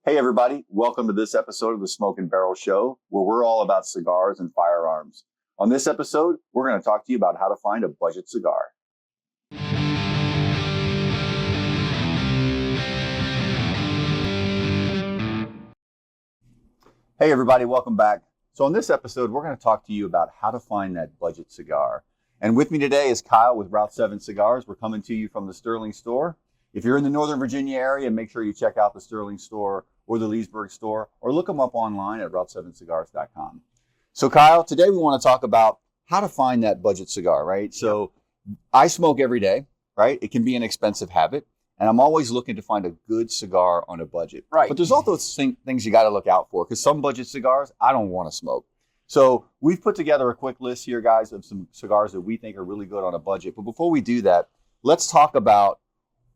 Hey everybody, welcome to this episode of the Smoke and Barrel Show, where we're all about cigars and firearms. On this episode, we're going to talk to you about how to find a budget cigar. Hey everybody, welcome back. So on this episode, we're going to talk to you about how to find that budget cigar. And with me today is Kyle with Route 7 Cigars. We're coming to you from the Sterling store. If you're in the Northern Virginia area, make sure you check out the Sterling store or the Leesburg store, or look them up online at route7cigars.com. So Kyle, today we want to talk about how to find that budget cigar, right? So I smoke every day, right? It can be an expensive habit, and I'm always looking to find a good cigar on a budget. Right. But there's also things you got to look out for, because some budget cigars, I don't want to smoke. So we've put together a quick list here, guys, of some cigars that we think are really good on a budget. But before we do that, let's talk about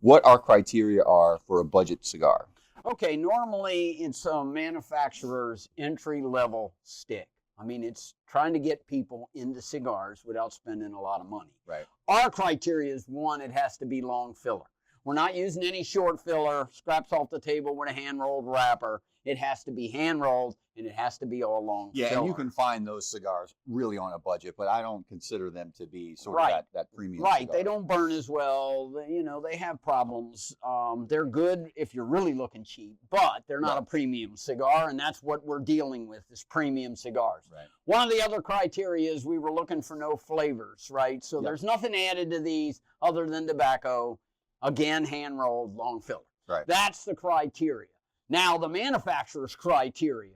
what our criteria are for a budget cigar. Okay, normally it's a manufacturer's entry-level stick. I mean, it's trying to get people into cigars without spending a lot of money. Right. Our criteria is, one, it has to be long filler. We're not using any short filler, scraps off the table with a hand-rolled wrapper. It has to be hand-rolled, and it has to be all long filler. Yeah, and you can find those cigars really on a budget, but I don't consider them to be sort of that premium Right, cigar. they don't burn as well. You know, they have problems. They're good if you're really looking cheap, but they're not a premium cigar, and that's what we're dealing with, is premium cigars. Right. One of the other criteria is we were looking for no flavors, right? So there's nothing added to these other than tobacco. Again, hand-rolled, long filler. Right. That's the criteria. Now, the manufacturer's criteria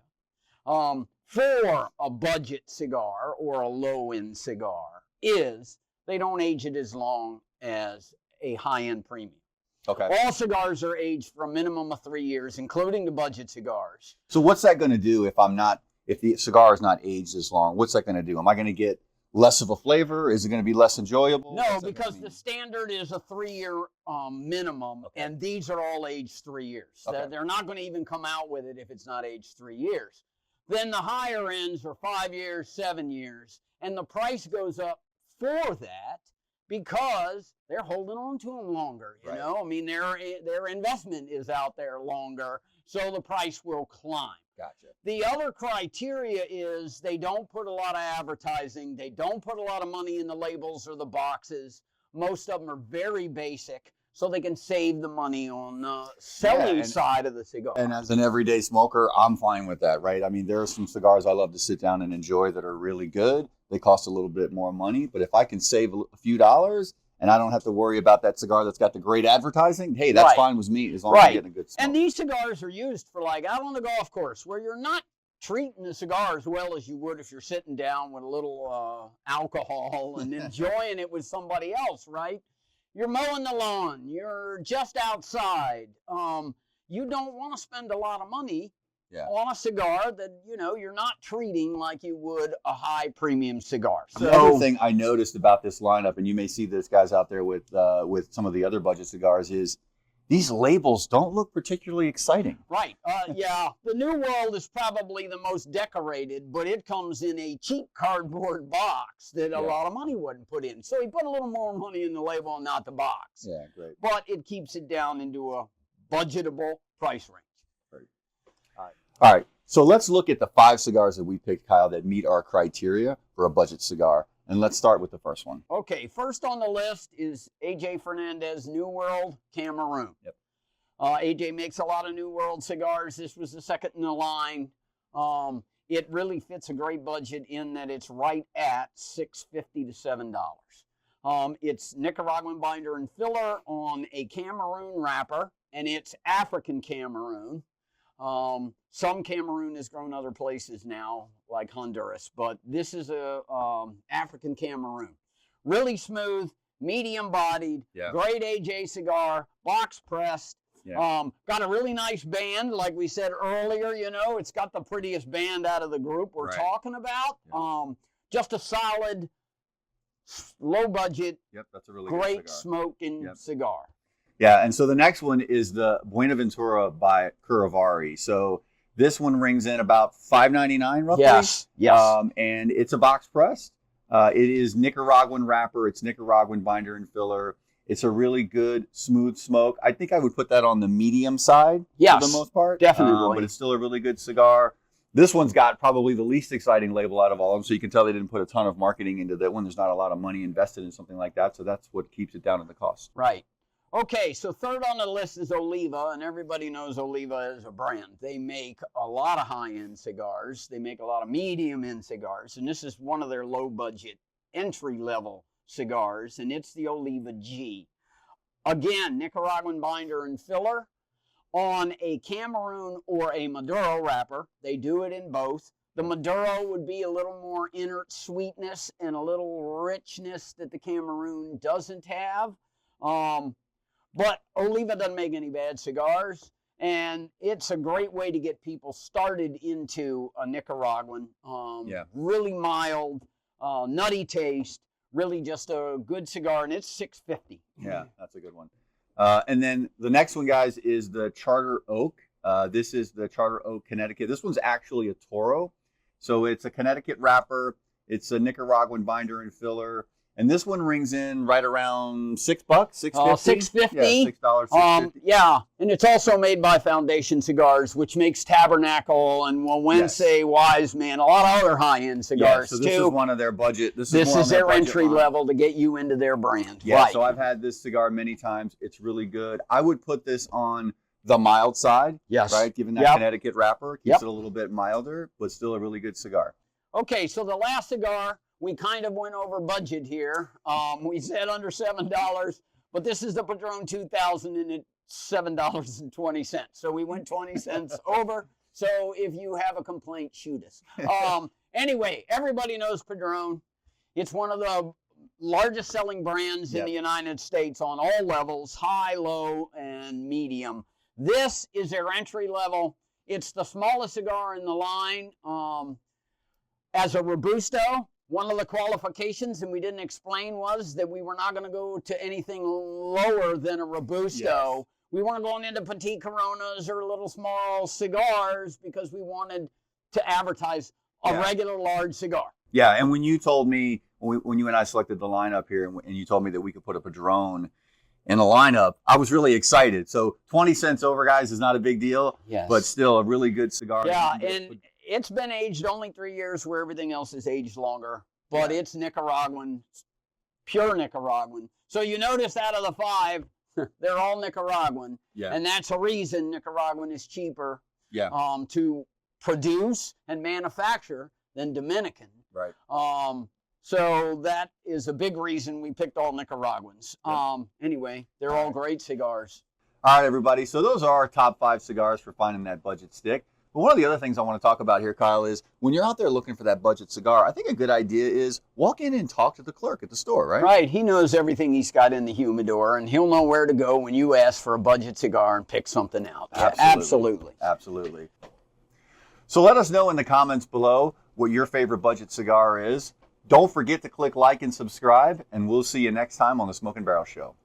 for a budget cigar or a low-end cigar is they don't age it as long as a high-end premium. Okay. All cigars are aged for a minimum of 3 years, including the budget cigars. So what's that going to do if the cigar is not aged as long? What's that going to do? Am I going to get less of a flavor? Is it going to be less enjoyable? No, because the standard is a 3-year minimum, and these are all aged 3 years. Okay. They're not going to even come out with it if it's not aged 3 years. Then the higher ends are 5 years, 7 years, and the price goes up for that because they're holding on to them longer. You know, I mean, their investment is out there longer, so the price will climb. Gotcha. The other criteria is they don't put a lot of advertising. They don't put a lot of money in the labels or the boxes. Most of them are very basic, so they can save the money on the selling side of the cigar. And as an everyday smoker, I'm fine with that, right? I mean, there are some cigars I love to sit down and enjoy that are really good. They cost a little bit more money, but if I can save a few dollars and I don't have to worry about that cigar that's got the great advertising, hey, that's fine with me as long as I'm getting a good smoke. And these cigars are used for, like, out on the golf course where you're not treating the cigar as well as you would if you're sitting down with a little alcohol and enjoying it with somebody else, right? You're mowing the lawn. You're just outside. You don't want to spend a lot of money on a cigar that, you know, you're not treating like you would a high premium cigar. So, the other thing I noticed about this lineup, and you may see this guys out there with some of the other budget cigars, is these labels don't look particularly exciting. Right. The New World is probably the most decorated, but it comes in a cheap cardboard box that a lot of money wouldn't put in. So he put a little more money in the label and not the box. Yeah, great. But it keeps it down into a budgetable price range. Great. All right. So let's look at the 5 cigars that we picked, Kyle, that meet our criteria for a budget cigar. And let's start with the first one. Okay, first on the list is AJ Fernandez New World Cameroon. Yep. AJ makes a lot of New World cigars. This was the second in the line. It really fits a great budget in that it's right at $6.50 to $7. It's Nicaraguan binder and filler on a Cameroon wrapper, and it's African Cameroon. Some Cameroon has grown other places now, like Honduras, but this is a African Cameroon. Really smooth, medium bodied, great AJ cigar, box pressed. Got a really nice band, like we said earlier. You know, it's got the prettiest band out of the group we're talking about. Just a solid, low budget, that's a really great good cigar. smoking cigar. Yeah, and so the next one is the Buenaventura by Curavari. So this one rings in about $5.99 roughly. Yes. And it's a box press. It is Nicaraguan wrapper. It's Nicaraguan binder and filler. It's a really good, smooth smoke. I think I would put that on the medium side Yes, for the most part. definitely. But it's still a really good cigar. This one's got probably the least exciting label out of all of them, so you can tell they didn't put a ton of marketing into that one. There's not a lot of money invested in something like that, so that's what keeps it down in the cost. Right. Okay, so third on the list is Oliva, and everybody knows Oliva is a brand. They make a lot of high-end cigars. They make a lot of medium-end cigars, and this is one of their low-budget, entry-level cigars, and it's the Oliva G. Again, Nicaraguan binder and filler on a Cameroon or a Maduro wrapper. They do it in both. The Maduro would be a little more inert sweetness and a little richness that the Cameroon doesn't have. But Oliva doesn't make any bad cigars, and it's a great way to get people started into a Nicaraguan. Really mild, nutty taste, really just a good cigar, and it's $6.50. Yeah, that's a good one. And then the next one, guys, is the Charter Oak. This is the Charter Oak Connecticut. This one's actually a Toro. So it's a Connecticut wrapper. It's a Nicaraguan binder and filler. And this one rings in right around $6, $6.50. $6.50. Yeah, $6.50. Yeah, and it's also made by Foundation Cigars, which makes Tabernacle and Wednesday, Wise Man, a lot of other high-end cigars so this too. is one of their budget. This is their entry level to get you into their brand. Yeah, right. So I've had this cigar many times. It's really good. I would put this on the mild side. Yes. Right, given that Connecticut wrapper keeps it a little bit milder, but still a really good cigar. Okay, so the last cigar, we kind of went over budget here. We said under $7, but this is the Padron 2000 and it's $7.20. So we went 20 cents over. So if you have a complaint, shoot us. Anyway, everybody knows Padron. It's one of the largest selling brands in the United States on all levels, high, low, and medium. This is their entry level. It's the smallest cigar in the line. As a Robusto, one of the qualifications, and we didn't explain, was that we were not going to go to anything lower than a Robusto. Yes. We weren't going into Petite Coronas or little small cigars because we wanted to advertise a regular large cigar. Yeah, and when you told me, when you and I selected the lineup here, and you told me that we could put a Padron in the lineup, I was really excited. So 20 cents over, guys, is not a big deal, but still a really good cigar. Yeah, and it's been aged only 3 years where everything else is aged longer, but it's Nicaraguan, pure Nicaraguan. So you notice out of the 5, they're all Nicaraguan, and that's a reason Nicaraguan is cheaper to produce and manufacture than Dominican. Right. So that is a big reason we picked all Nicaraguans. Anyway, they're all great cigars. All right, everybody. So those are our top 5 cigars for finding that budget stick. But one of the other things I want to talk about here, Kyle, is when you're out there looking for that budget cigar, I think a good idea is walk in and talk to the clerk at the store, right? Right. He knows everything he's got in the humidor, and he'll know where to go when you ask for a budget cigar and pick something out. Absolutely. Absolutely. So let us know in the comments below what your favorite budget cigar is. Don't forget to click like and subscribe, and we'll see you next time on the Smoke and Barrel Show.